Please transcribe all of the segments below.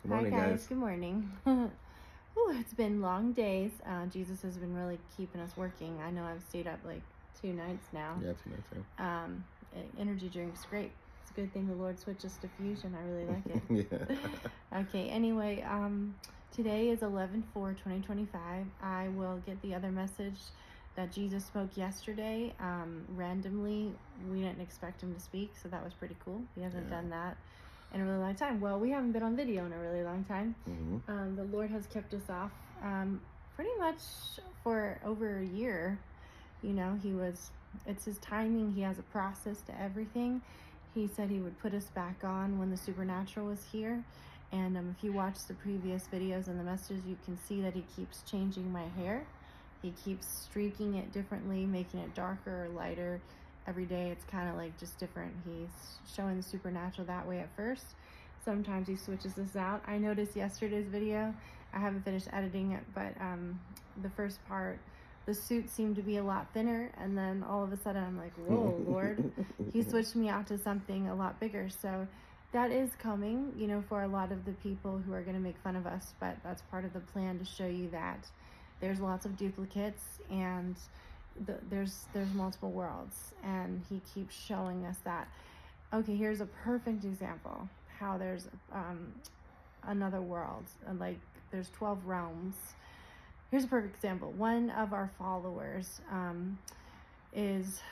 Good morning, Hi guys, guys. good morning. Ooh, it's been long days. Jesus has been really keeping us working. I know I've stayed up like 2 nights now. Yeah, 2 nights, yeah. Energy drink's great. It's a good thing the Lord switched us to Fusion. I really like it. Yeah. Okay, anyway, today is 11/4/2025. I will get the other message that Jesus spoke yesterday. Randomly, we didn't expect him to speak, so that was pretty cool. He hasn't done that in a really long time. Well, we haven't been on video in a really long time. The Lord has kept us off pretty much for over a year. You know, it's his timing. He has a process to everything. He said he would put us back on when the supernatural was here. And if you watch the previous videos and the messages, you can see that he keeps changing my hair. He keeps streaking it differently, making it darker or lighter. Every day it's kind of like just different. He's showing the supernatural that way at first. Sometimes he switches this out. I noticed yesterday's video, I haven't finished editing it, but the first part, the suit seemed to be a lot thinner, and then all of a sudden I'm like, whoa, Lord. He switched me out to something a lot bigger. So that is coming, you know, for a lot of the people who are going to make fun of us, but that's part of the plan to show you that there's lots of duplicates and there's multiple worlds, and he keeps showing us that. Okay, here's a perfect example how there's another world, like there's 12 realms. Here's a perfect example. One of our followers is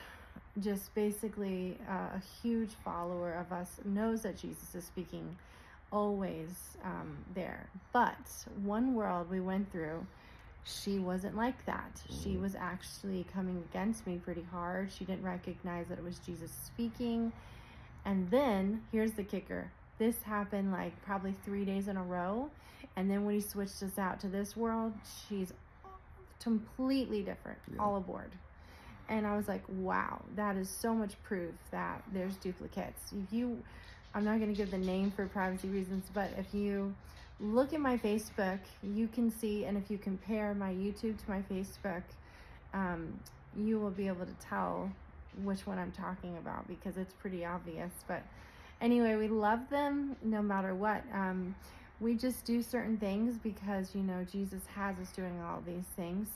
just basically a huge follower of us, knows that Jesus is speaking always there. But one world we went through, she wasn't like that. She was actually coming against me pretty hard. She didn't recognize that it was Jesus speaking. And then, here's the kicker. This happened like probably 3 days in a row. And then when he switched us out to this world, she's completely different, all aboard. And I was like, wow, that is so much proof that there's duplicates. I'm not going to give the name for privacy reasons, but if you look at my Facebook, you can see, and if you compare my YouTube to my Facebook, you will be able to tell which one I'm talking about, because it's pretty obvious. But anyway, we love them no matter what. We just do certain things because, you know, Jesus has us doing all these things,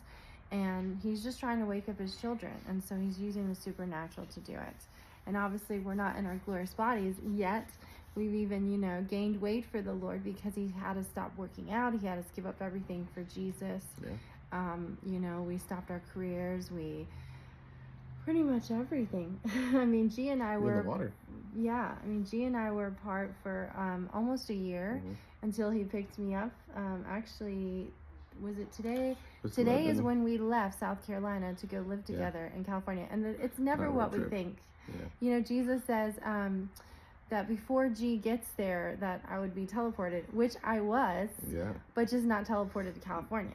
and he's just trying to wake up his children, and so he's using the supernatural to do it. And obviously we're not in our glorious bodies yet. We've even, you know, gained weight for the Lord because he had us stop working out. He had us give up everything for Jesus. You know, we stopped our careers. We pretty much everything. I mean, G and I were, G and I were apart for almost a year until he picked me up. Actually, was it today? Today is when we left South Carolina to go live together in California. And it's never what we think. You know, Jesus says that before G gets there, that I would be teleported, which I was, but just not teleported to California.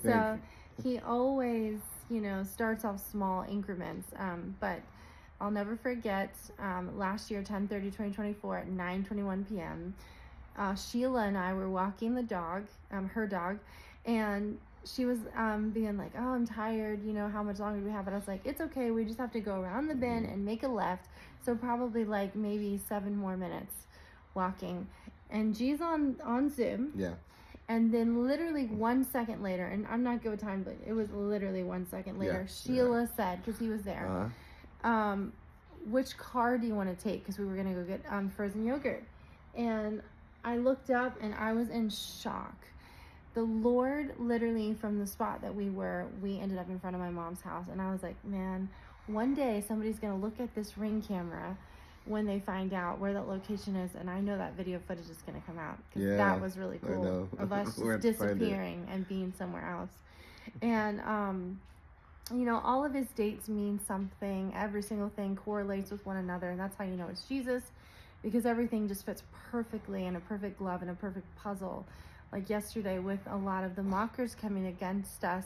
So he always, you know, starts off small increments. But I'll never forget last year, 10/30/2024 at 9:21 p.m., Sheila and I were walking the dog, her dog, and she was being like, oh, I'm tired, you know, how much longer do we have? And I was like, it's okay, we just have to go around the bend and make a left. So probably like maybe 7 more minutes walking. And G's on Zoom. And then literally 1 second later, and I'm not good with time, but it was literally 1 second later, Sheila said, because he was there, which car do you want to take? Because we were going to go get frozen yogurt. And I looked up and I was in shock. The Lord, literally from the spot that we ended up in front of my mom's house. And I was like, man, one day somebody's going to look at this Ring camera when they find out where that location is. And I know that video footage is going to come out, because that was really cool of us just disappearing and being somewhere else. And, you know, all of his dates mean something. Every single thing correlates with one another. And that's how you know it's Jesus, because everything just fits perfectly in a perfect glove and a perfect puzzle. Like yesterday with a lot of the mockers coming against us,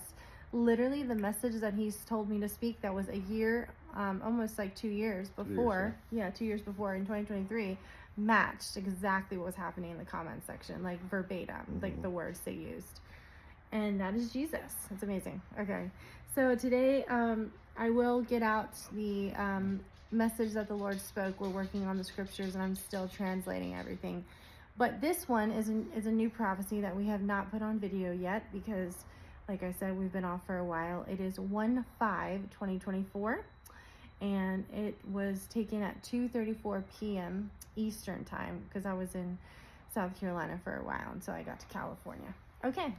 literally the message that he's told me to speak that was a year, almost like 2 years before, 2 years before in 2023, matched exactly what was happening in the comment section, like verbatim, like the words they used. And that is Jesus. It's amazing. Okay, so today I will get out the message that the Lord spoke. We're working on the scriptures and I'm still translating everything. But this one is a new prophecy that we have not put on video yet because, like I said, we've been off for a while. It is 1/5/2024, and it was taken at 2:34 p.m. Eastern time because I was in South Carolina for a while until I got to California. Okay.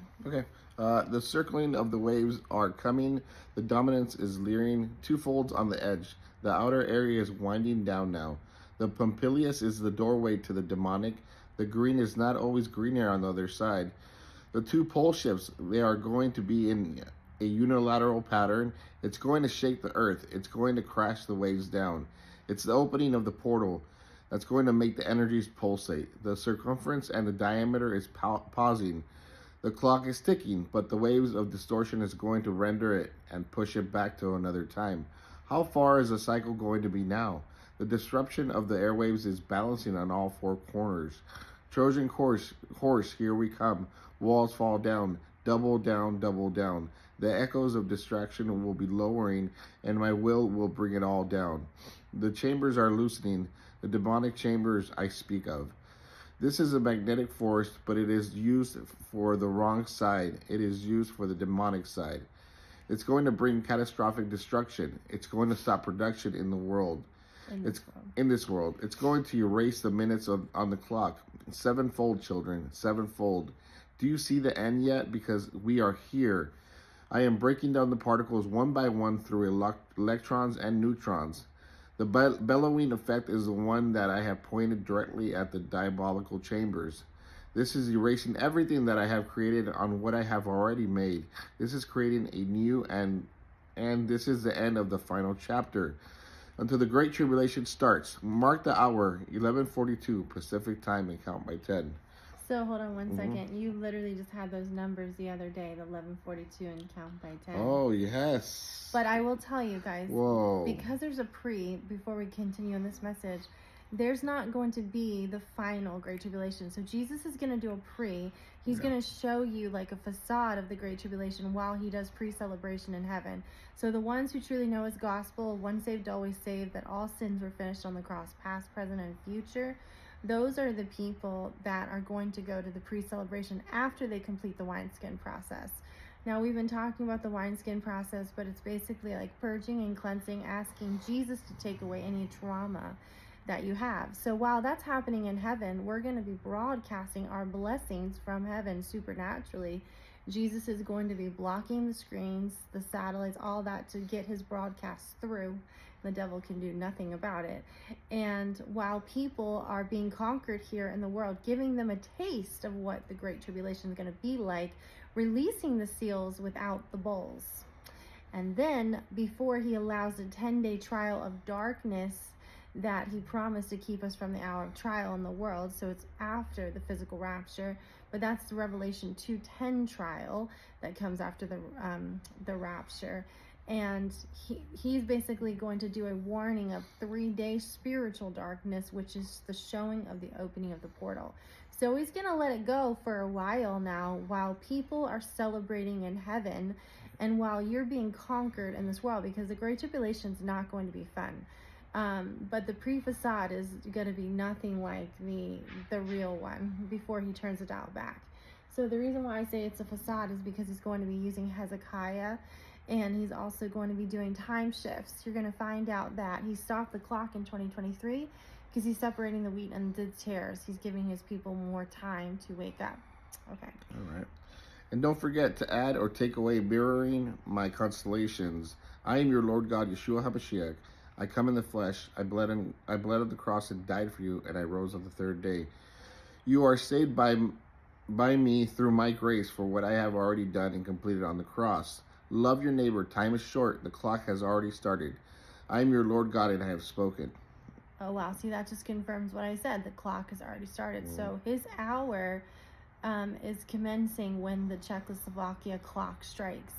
The circling of the waves are coming. The dominance is leering. Two folds on the edge. The outer area is winding down now. The Pompilious is the doorway to the demonic. The green is not always greener on the other side. The two pole ships, they are going to be in a unilateral pattern. It's going to shake the earth. It's going to crash the waves down. It's the opening of the portal that's going to make the energies pulsate. The circumference and the diameter is pausing. The clock is ticking, but the waves of distortion is going to render it and push it back to another time. How far is the cycle going to be now? The disruption of the airwaves is balancing on all four corners. Trojan horse, here we come. Walls fall down, double down, double down. The echoes of distraction will be lowering, and my will bring it all down. The chambers are loosening, the demonic chambers I speak of. This is a magnetic force, but it is used for the wrong side. It is used for the demonic side. It's going to bring catastrophic destruction. It's going to stop production in the world. In this world. It's going to erase the minutes on the clock. Sevenfold, children, sevenfold. Do you see the end yet? Because we are here. I am breaking down the particles one by one through electrons and neutrons. The bellowing effect is the one that I have pointed directly at the diabolical chambers. This is erasing everything that I have created on what I have already made. This is creating a new and this is the end of the final chapter. Until the Great Tribulation starts. Mark the hour, 11:42 Pacific time, and count by 10. So hold on one second. You literally just had those numbers the other day, the 11:42 and count by 10. Oh, yes. But I will tell you guys, whoa, because there's a before we continue in this message, there's not going to be the final Great Tribulation. So Jesus is going to do a He's going to show you like a facade of the Great Tribulation while he does pre-celebration in heaven. So the ones who truly know his gospel, once saved, always saved, that all sins were finished on the cross, past, present, and future, those are the people that are going to go to the pre-celebration after they complete the wineskin process. Now, we've been talking about the wineskin process, but it's basically like purging and cleansing, asking Jesus to take away any trauma that you have. So while that's happening in heaven, we're going to be broadcasting our blessings from heaven supernaturally. Jesus is going to be blocking the screens, the satellites, all that to get his broadcast through. The devil can do nothing about it. And while people are being conquered here in the world, giving them a taste of what the Great Tribulation is going to be like, releasing the seals without the bowls. And then, before he allows a 10-day trial of darkness that he promised to keep us from the hour of trial in the world, so it's after the physical rapture, but that's the Revelation 2:10 trial that comes after the rapture. And he's basically going to do a warning of 3-day spiritual darkness, which is the showing of the opening of the portal. So he's going to let it go for a while now, while people are celebrating in heaven, and while you're being conquered in this world, because the Great Tribulation is not going to be fun. But the pre-facade is going to be nothing like the real one before he turns the dial back. So the reason why I say it's a facade is because he's going to be using Hezekiah, and he's also going to be doing time shifts. You're going to find out that he stopped the clock in 2023 because he's separating the wheat and the tares. He's giving his people more time to wake up. Okay. All right. And don't forget to add or take away mirroring my constellations. I am your Lord God, Yeshua HaMashiach. I come in the flesh. I bled on the cross and died for you, and I rose on the third day. You are saved by me through my grace for what I have already done and completed on the cross. Love your neighbor. Time is short. The clock has already started. I am your Lord God, and I have spoken. Oh, wow. See, that just confirms what I said. The clock has already started. So his hour is commencing when the Czechoslovakia clock strikes.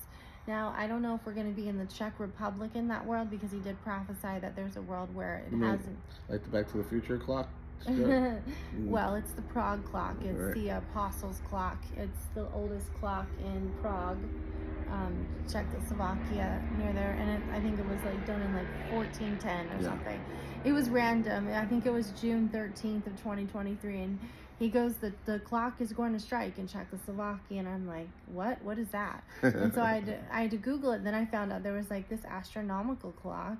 Now, I don't know if we're going to be in the Czech Republic in that world, because he did prophesy that there's a world where it hasn't. Like the Back to the Future clock? Well, it's the Prague clock. It's the Apostles' clock. It's the oldest clock in Prague, Czechoslovakia, near there. And I think it was like done in like 1410 or something. It was random. I think it was June 13th of 2023. And he goes, the clock is going to strike in Czechoslovakia, and I'm like, what is that? And so I had to Google it. Then I found out there was like this astronomical clock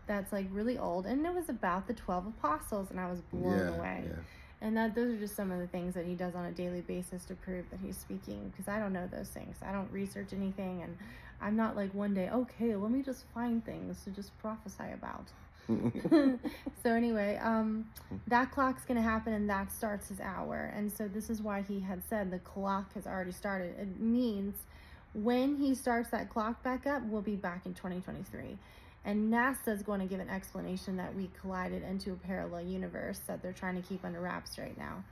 that's like really old, and it was about the 12 apostles, and I was blown away. Yeah. And those are just some of the things that he does on a daily basis to prove that he's speaking, because I don't know those things. I don't research anything, and I'm not like one day, okay, let me just find things to just prophesy about. So anyway, that clock's going to happen, and that starts his hour. And so this is why he had said the clock has already started. It means when he starts that clock back up, we'll be back in 2023. And NASA is going to give an explanation that we collided into a parallel universe that they're trying to keep under wraps right now.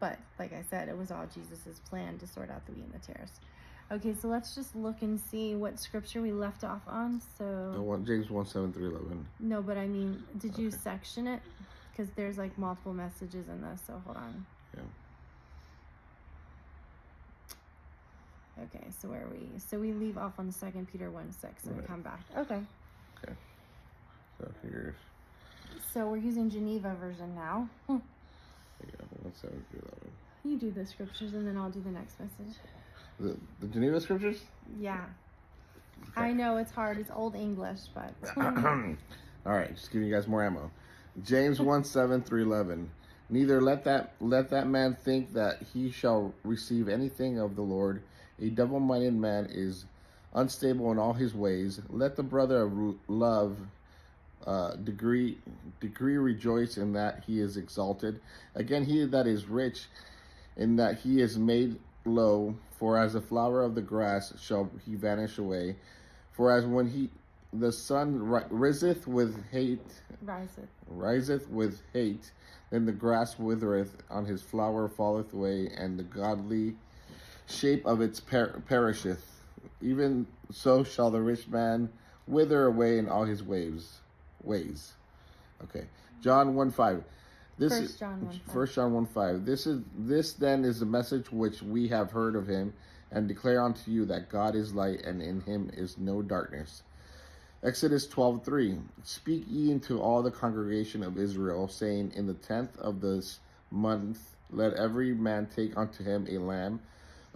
But like I said, it was all Jesus's plan to sort out the wheat and the tares. Okay, so let's just look and see what scripture we left off on. So James 1:7-11. no, but I mean, did you section it? Because there's like multiple messages in this. So hold on. Yeah. Okay, so where are we? So we leave off on 2 Peter 1:6 and we come back. Okay. Okay. So here's. So we're using Geneva version now. Yeah, 1:7-11. You do the scriptures and then I'll do the next message. The Geneva scriptures? Yeah. Okay. I know it's hard. It's old English, but. All right, just giving you guys more ammo. James 1:7-11. Neither let that man think that he shall receive anything of the Lord. A double-minded man is unstable in all his ways. Let the brother of love degree rejoice in that he is exalted. Again, he that is rich in that he is made low, for as the flower of the grass shall he vanish away. For as when the sun riseth with hate, then the grass withereth, on his flower falleth away, and the godly shape of its perisheth. Even so shall the rich man wither away in all his ways. Okay. John 1:5. First John 1:5. This then is the message which we have heard of him, and declare unto you that God is light, and in him is no darkness. Exodus 12:3. Speak ye unto all the congregation of Israel, saying, in the 10th of this month let every man take unto him a lamb,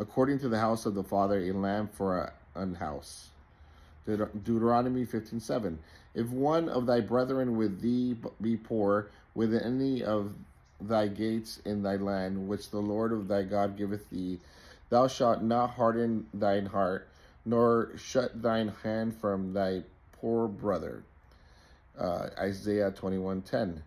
according to the house of the father, a lamb for an house. Deuteronomy 15:7. If one of thy brethren with thee be poor within any of thy gates in thy land, which the Lord of thy God giveth thee, thou shalt not harden thine heart, nor shut thine hand from thy poor brother. Isaiah 21:10.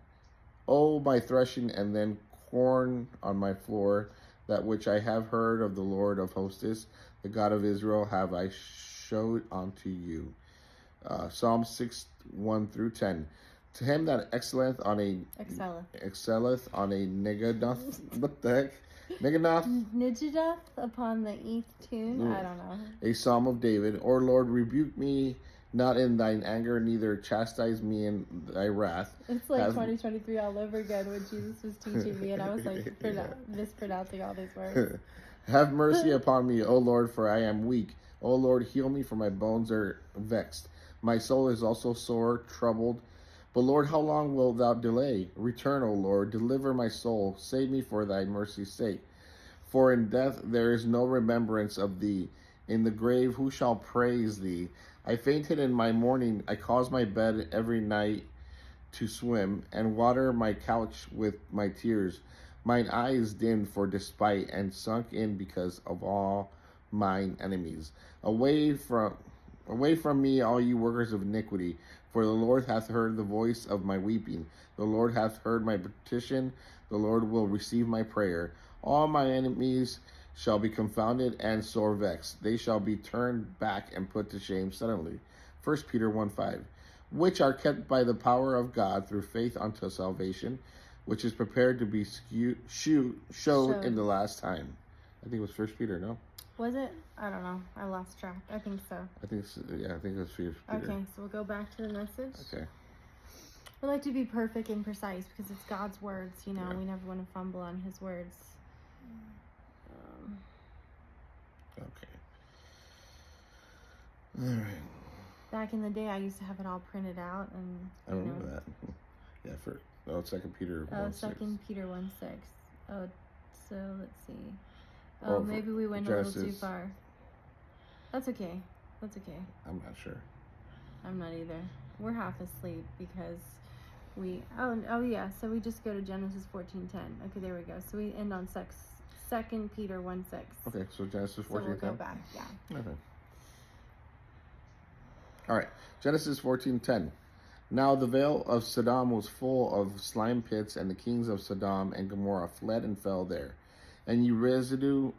O my threshing and then corn on my floor, that which I have heard of the Lord of hosts, the God of Israel, have I showed unto you. Psalm 6:1-10. To him that excelleth on a Neganoth. What the heck? Nigidoth upon the eighth tune. I don't know. A psalm of David. O Lord, rebuke me not in thine anger, neither chastise me in thy wrath. It's like 2023 all over again when Jesus was teaching me, and I was like mispronouncing all these words. Have mercy upon me, O Lord, for I am weak. O Lord, heal me, for my bones are vexed. My soul is also sore troubled. But Lord, how long wilt thou delay? Return, O Lord, deliver my soul. Save me for thy mercy's sake. For in death there is no remembrance of thee. In the grave who shall praise thee? I fainted in my mourning. I caused my bed every night to swim, and water my couch with my tears. Mine eyes dimmed for despite, and sunk in because of all mine enemies. Away from me, all you workers of iniquity, for the Lord hath heard the voice of my weeping. The Lord hath heard my petition. The Lord will receive my prayer. All my enemies shall be confounded and sore vexed. They shall be turned back and put to shame suddenly. 1 Peter 1:5. Which are kept by the power of God through faith unto salvation, which is prepared to be showed in the last time. I think it was 1 Peter, no? Was it? I don't know. I lost track. I think so. I think it was 1 Peter. Okay, so we'll go back to the message. Okay. We like to be perfect and precise because it's God's words, you know. Yeah. We never want to fumble on his words. Okay. All right. Back in the day, I used to have it all printed out, and I remember that. Yeah, 2 Peter 1:6. 2 Peter 1:6. Oh, So let's see. Or Oh, maybe we went a little too Genesis. far. That's okay. That's okay. I'm not sure. I'm not either. We're half asleep because we. Oh yeah. So we just go to Genesis 14:10. Okay, there we go. So we end on 2 Peter 1:6. Okay, so Genesis So 14. we'll go back. Yeah. Okay. All right, Genesis 14:10. Now the vale of Sodom was full of slime pits, and the kings of Sodom and Gomorrah fled and fell there. And ye residue